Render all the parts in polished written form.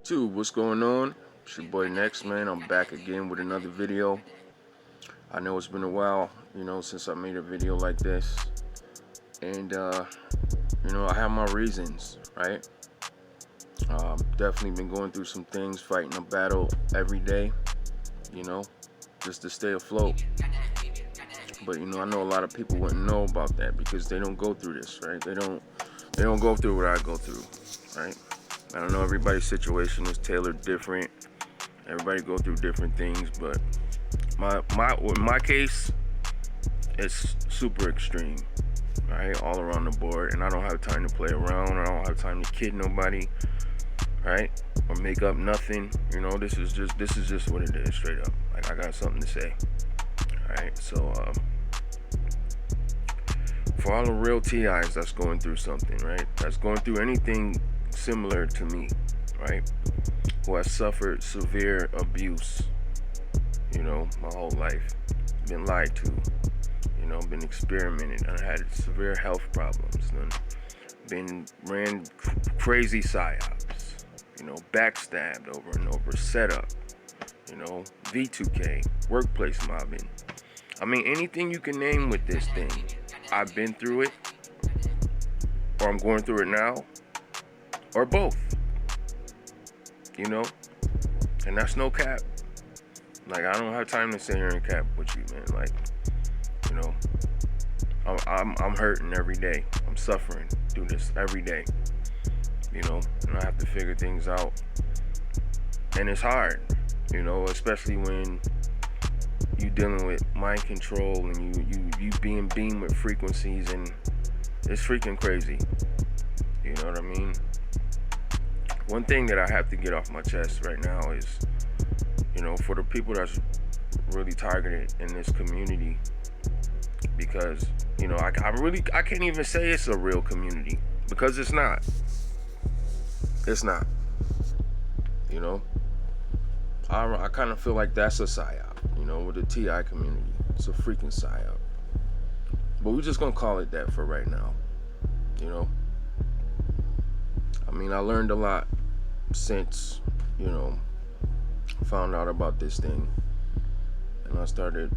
YouTube, what's going on? It's your boy Nexx, man. I'm back again with another video. I know it's been a while, since I made a video like this. And, I have my reasons, right? Definitely been going through some things, fighting a battle every day, just to stay afloat. But, I know a lot of people wouldn't know about that because they don't go through this, right? They don't go through what I go through, right? I don't know, everybody's situation is tailored different. Everybody go through different things, but in my case, it's super extreme, right? All around the board, and I don't have time to play around. I don't have time to kid nobody, right? Or make up nothing. This is just what it is, straight up. Like, I got something to say. All right, so for all the real TIs that's going through something, right? That's going through anything similar to me, right? Who has suffered severe abuse, my whole life. Been lied to, been experimented. I had severe health problems. Been ran crazy psyops, backstabbed over and over, set up, V2K, workplace mobbing. I mean, anything you can name with this thing, I've been through it, or I'm going through it now, or both, and that's no cap. Like, I don't have time to sit here and cap with you, man. Like, I'm hurting every day. I'm suffering through this every day, and I have to figure things out, and it's hard, especially when you dealing with mind control and you being beamed with frequencies, and it's freaking crazy. You know what I mean? One thing that I have to get off my chest right now is, for the people that's really targeted in this community, because, I can't even say it's a real community, because it's not. It's not. I kind of feel like that's a psyop, with the TI community. It's a freaking psyop. But we're just gonna call it that for right now, I mean, I learned a lot since, found out about this thing, and I started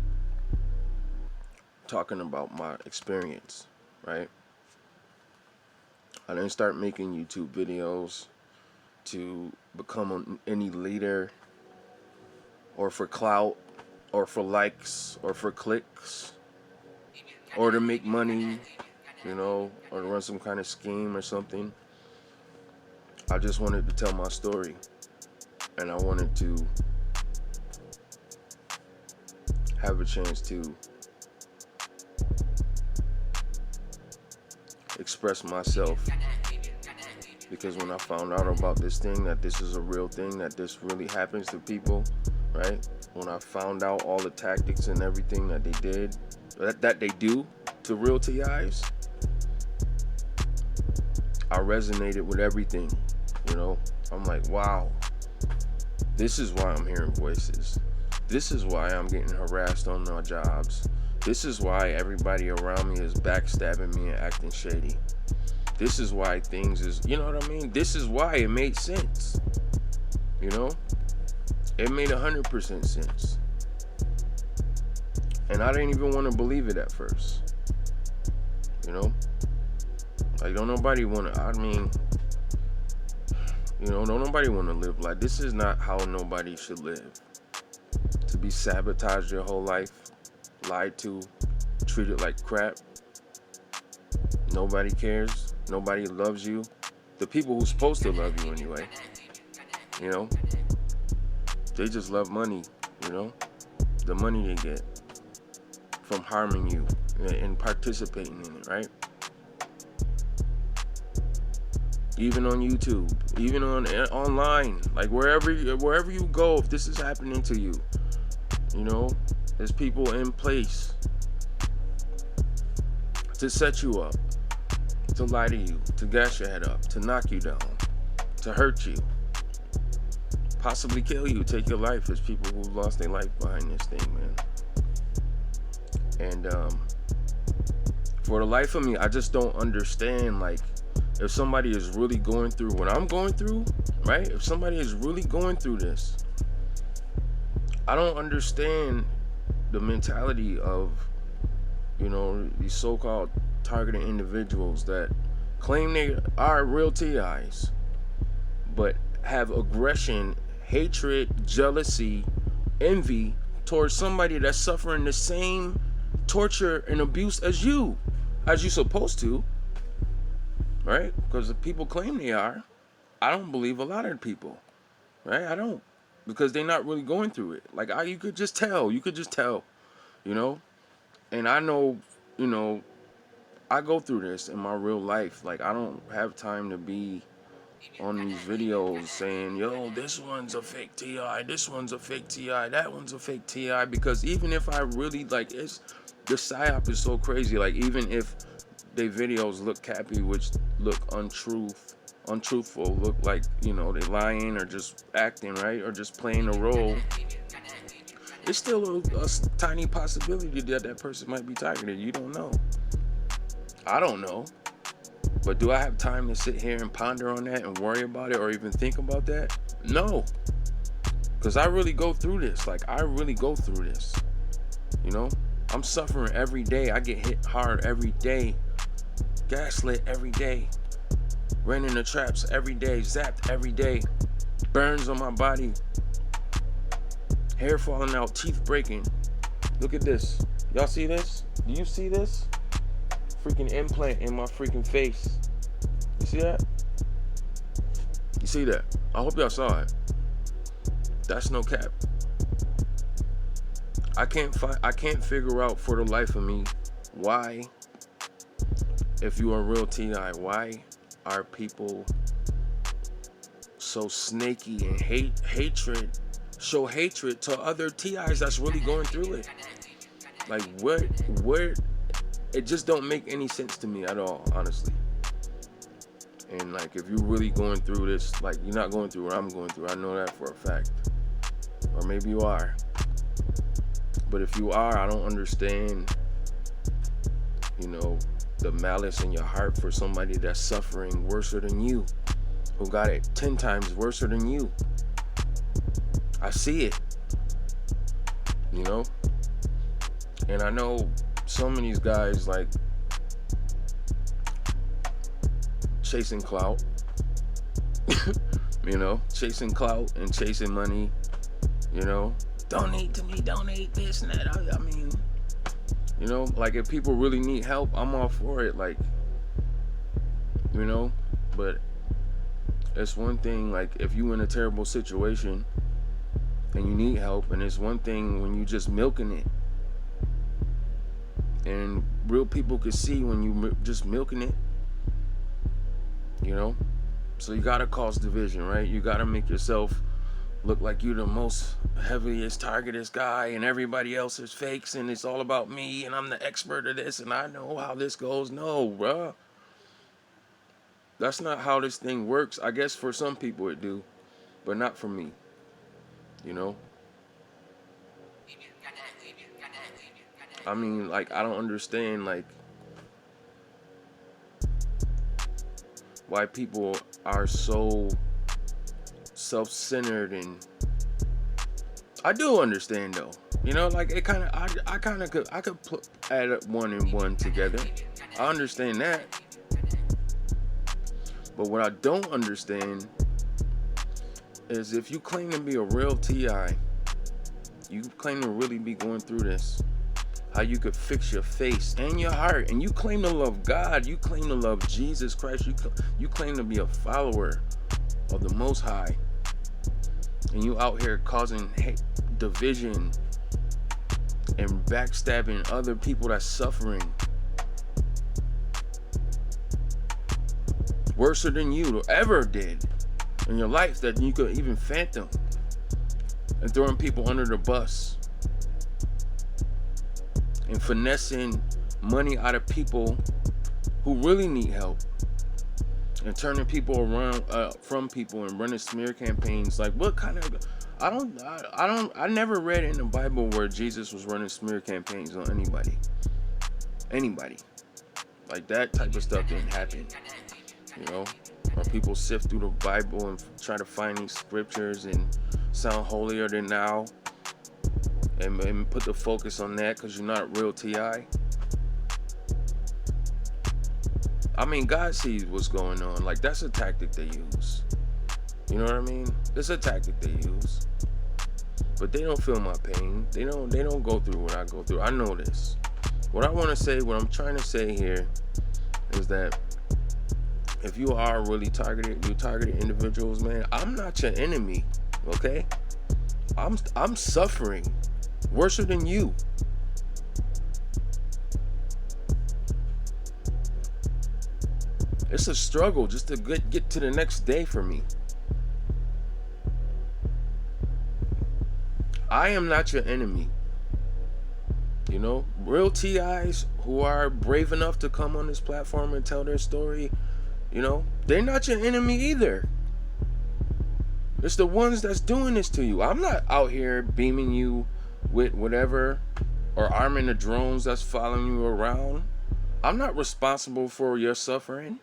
talking about my experience, right? I didn't start making YouTube videos to become any leader, or for clout, or for likes, or for clicks, or to make money, or to run some kind of scheme or something. I just wanted to tell my story, and I wanted to have a chance to express myself, because when I found out about this thing, that this is a real thing, that this really happens to people, right? When I found out all the tactics and everything that they did, that they do to real TIs, I resonated with everything. I'm like, wow, this is why I'm hearing voices. This is why I'm getting harassed on my jobs. This is why everybody around me is backstabbing me and acting shady. This is why things is, what I mean? This is why it made sense. It made 100% sense. And I didn't even want to believe it at first. Like, don't nobody want to, don't nobody want to live like this. Is not how nobody should live. To be sabotaged your whole life, lied to, treated like crap. Nobody cares. Nobody loves you. The people who's supposed to love you anyway, they just love money, the money they get from harming you and participating in it, right? Even on YouTube, even online, like wherever you go, if this is happening to you, there's people in place to set you up, to lie to you, to gas your head up, to knock you down, to hurt you, possibly kill you, take your life. There's people who lost their life behind this thing, man. And for the life of me, I just don't understand, like, if somebody is really going through what I'm going through, right? If somebody is really going through this, I don't understand the mentality of, you know, these so-called targeted individuals that claim they are real TIs, but have aggression, hatred, jealousy, envy towards somebody that's suffering the same torture and abuse as you supposed to, right? Because the people claim they are. I don't believe a lot of people, right? I don't, because they're not really going through it. Like, you could just tell, you know. And I know, you know, I go through this in my real life. Like, I don't have time to be on these videos saying, yo, this one's a fake TI, this one's a fake TI, that one's a fake TI, because even if I really, like, the psyop is so crazy. Like, even if their videos look cappy, which look untruthful, look like, you know, they lying or just acting, right, or just playing a role, it's still a tiny possibility that person might be targeted. You don't know. I don't know. But do I have time to sit here and ponder on that and worry about it or even think about that? No. Because I really go through this. Like, I really go through this. You know? I'm suffering every day. I get hit hard every day. Gaslit every day. Ran into traps every day. Zapped every day. Burns on my body. Hair falling out. Teeth breaking. Look at this. Y'all see this? Do you see this? Freaking implant in my freaking face. You see that? You see that? I hope y'all saw it. That's no cap. I can't figure out for the life of me why, if you are a real TI, why are people so snaky and show hatred to other TIs that's really going through it? Like, where it just don't make any sense to me at all, honestly. And like, if you're really going through this, like, you're not going through what I'm going through. I know that for a fact. Or maybe you are. But if you are, I don't understand, you know, the malice in your heart for somebody that's suffering worse than you, who got it 10 times worse than you. I see it, you know? And I know some of these guys, like, chasing clout, you know, chasing clout and chasing money, you know, donate to me, donate this and that. I mean, you know, like, if people really need help, I'm all for it, like, you know. But it's one thing, like, if you in a terrible situation and you need help, and it's one thing when you just milking it. And real people can see when you just milking it, you know? So you gotta cause division, right? You gotta make yourself look like you're the most heaviest, targetest guy, and everybody else is fakes, and it's all about me, and I'm the expert of this, and I know how this goes. No, bruh. That's not how this thing works. I guess for some people it do, but not for me, you know? I mean, like, I don't understand, like, why people are so self-centered. And I do understand, though, you know, like, it kind of, I could add up 1 and 1 together. I understand that. But what I don't understand is, if you claim to be a real TI, you claim to really be going through this, how you could fix your face and your heart, and you claim to love God, you claim to love Jesus Christ, you claim to be a follower of the Most High, and you out here causing hate, division, and backstabbing other people that's suffering worse than you ever did in your life, that you could even fathom, and throwing people under the bus, and finessing money out of people who really need help, and turning people around from people, and running smear campaigns. Like, what kind of, I never read in the Bible where Jesus was running smear campaigns on anybody. Like, that type of stuff didn't happen. You know, or people sift through the Bible and try to find these scriptures and sound holier than thou, and put the focus on that because you're not real T.I. I mean, God sees what's going on. Like, that's a tactic they use. You know what I mean? It's a tactic they use. But they don't feel my pain. They don't go through what I go through. I know this. What I want to say, what I'm trying to say here is that if you are really targeted individuals, man, I'm not your enemy, okay? I'm suffering worse than you. It's a struggle just to get to the next day for me. I am not your enemy. You know, real TIs who are brave enough to come on this platform and tell their story, you know, they're not your enemy either. It's the ones that's doing this to you. I'm not out here beaming you with whatever or arming the drones that's following you around. I'm not responsible for your suffering.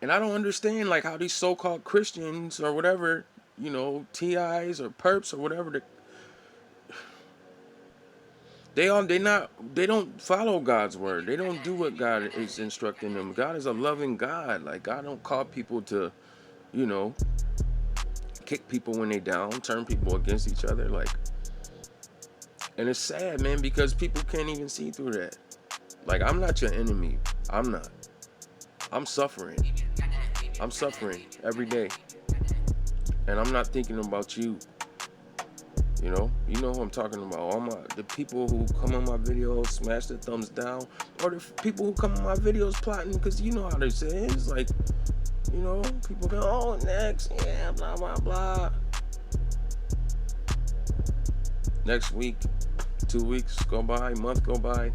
And I don't understand like how these so-called Christians or whatever, you know, TIs or perps or whatever, they don't follow God's word. They don't do what God is instructing them. God is a loving God. Like, God don't call people to, you know, kick people when they down, turn people against each other. Like, and it's sad, man, because people can't even see through that. Like, I'm not your enemy. I'm not. I'm suffering. I'm suffering every day. And I'm not thinking about you. You know who I'm talking about. All the people who come on my videos, smash the thumbs down, or the people who come on my videos plotting, because you know how they say it. It's like, you know, people go, oh, Nexx, yeah, blah, blah, blah. Next week, 2 weeks go by, month go by.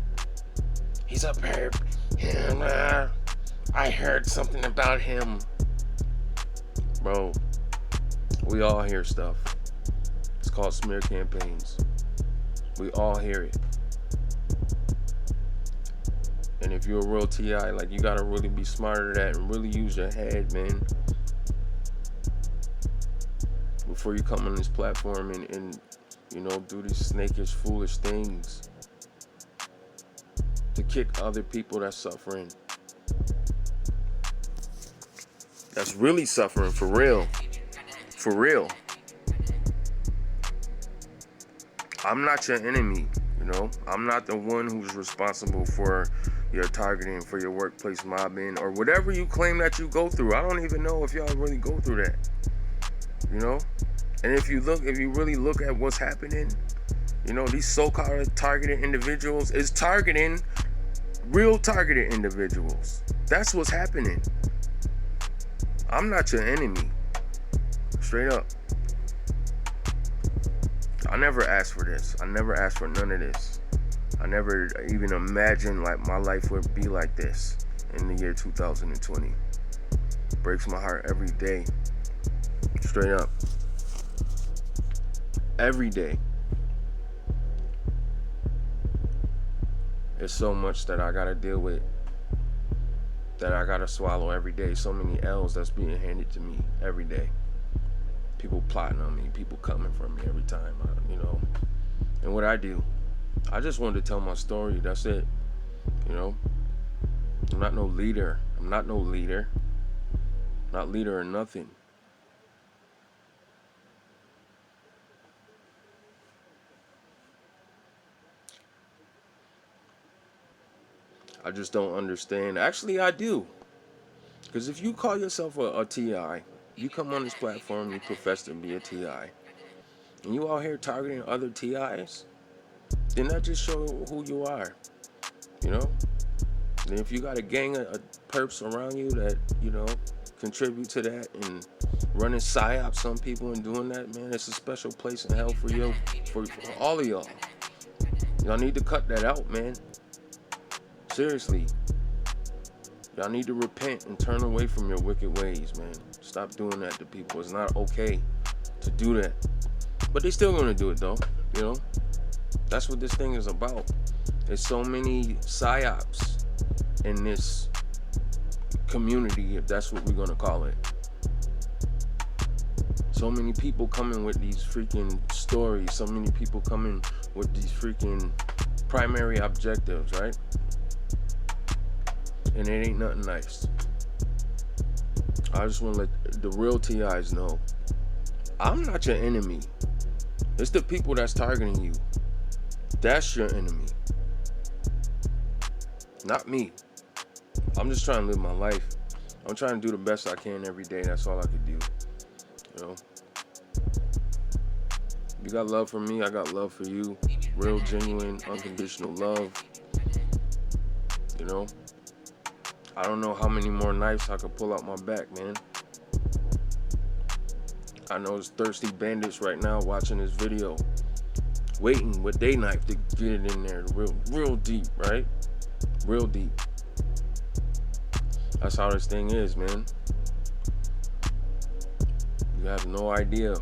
He's a perp. Yeah, I heard something about him. Bro, we all hear stuff. It's called smear campaigns. We all hear it. And if you're a real TI, like, you gotta really be smarter than that and really use your head, man, before you come on this platform and you know, do these snakish, foolish things to kick other people that's suffering. That's really suffering for real. For real. I'm not your enemy, you know. I'm not the one who's responsible for your targeting, for your workplace mobbing, or whatever you claim that you go through. I don't even know if y'all really go through that, you know. And if you really look at what's happening, you know, these so-called targeted individuals is targeting real targeted individuals. That's what's happening. I'm not your enemy. Straight up. I never asked for this. I never asked for none of this. I never even imagined like my life would be like this in the year 2020. Breaks my heart every day. Straight up. Every day. There's so much that I gotta deal with, that I gotta swallow every day. So many L's that's being handed to me every day. People plotting on me, people coming for me every time, you know. And what I do, I just wanted to tell my story. That's it. You know, I'm not no leader. Not leader or nothing. I just don't understand. Actually, I do. Because if you call yourself a TI, you come on this platform, you profess to be a TI, and you out here targeting other TIs, then that just shows who you are, you know? And if you got a gang of perps around you that, you know, contribute to that and running psyops on people and doing that, man, it's a special place in hell for you, for all of y'all. Y'all need to cut that out, man. Seriously. Y'all need to repent and turn away from your wicked ways, man. Stop doing that to people. It's not okay to do that. But they still gonna do it though, you know? That's what this thing is about. There's so many psyops in this community, if that's what we're gonna call it. So many people coming with these freaking stories, so many people coming with these freaking primary objectives, right? And it ain't nothing nice. I just want to let the real TIs know, I'm not your enemy. It's the people that's targeting you. That's your enemy. Not me. I'm just trying to live my life. I'm trying to do the best I can every day. That's all I could do. You know? You got love for me, I got love for you. Real, genuine, unconditional love. You know? I don't know how many more knives I could pull out my back, man. I know there's thirsty bandits right now watching this video, waiting with their knife to get it in there, real deep, right? Real deep. That's how this thing is, man. You have no idea.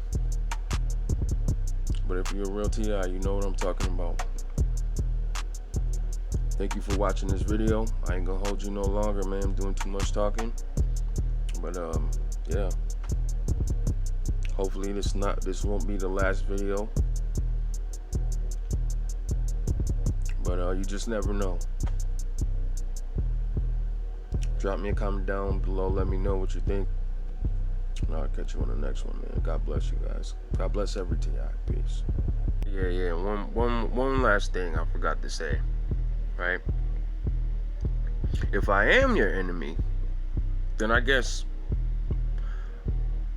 But if you're a real TI, you know what I'm talking about. Thank you for watching this video. I ain't gonna hold you no longer, man. I'm doing too much talking. But yeah. Hopefully this won't be the last video. But you just never know. Drop me a comment down below. Let me know what you think. And I'll catch you on the next one, man. God bless you guys. God bless every TI. Peace. Yeah. One last thing I forgot to say. Right? If I am your enemy, then I guess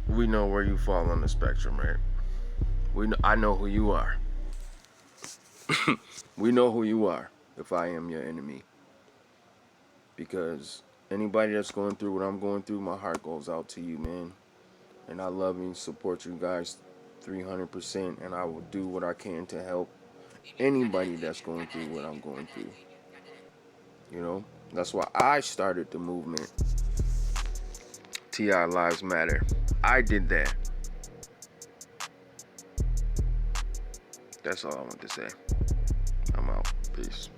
we know where you fall on the spectrum, right? I know who you are. We know who you are if I am your enemy. Because anybody that's going through what I'm going through, my heart goes out to you, man. And I love and support you guys 300%. And I will do what I can to help anybody that's going through what I'm going through. You know, that's why I started the movement. TI Lives Matter. I did that. That's all I want to say. I'm out. Peace.